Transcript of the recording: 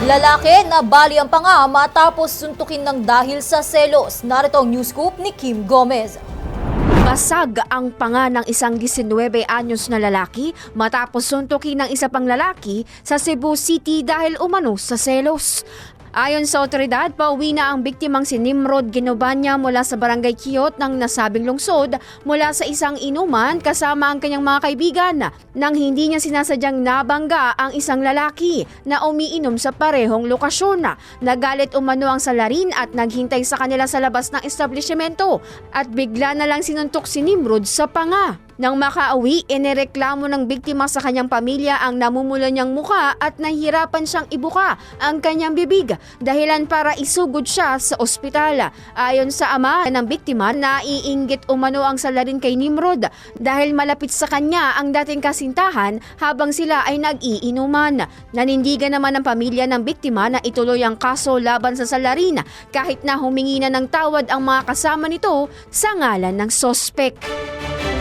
Lalaki na bali ang panga matapos suntukin ng dahil sa selos. Narito ang news scoop ni Kim Gomez. Basag ang panga ng isang 19 anyos na lalaki matapos suntukin ng isa pang lalaki sa Cebu City dahil umano sa selos. Ayon sa otoridad, pauwi na ang biktimang si Nimrod Ginobanya mula sa barangay Kiyot ng nasabing lungsod mula sa isang inuman kasama ang kanyang mga kaibigan nang hindi niya sinasadyang nabangga ang isang lalaki na umiinom sa parehong lokasyon. Nagalit umano ang salarin at naghintay sa kanila sa labas ng establishmento at bigla na lang sinuntok si Nimrod sa panga. Nang makauwi, inireklamo ng biktima sa kanyang pamilya ang namumula niyang muka at nahihirapan siyang ibuka ang kanyang bibig dahilan para isugod siya sa ospital. Ayon sa ama ng biktima, naiinggit umano ang salarin kay Nimrod dahil malapit sa kanya ang dating kasintahan habang sila ay nag-iinuman. Nanindigan naman ang pamilya ng biktima na ituloy ang kaso laban sa salarin kahit na humingi na ng tawad ang mga kasama nito sa ngalan ng sospek.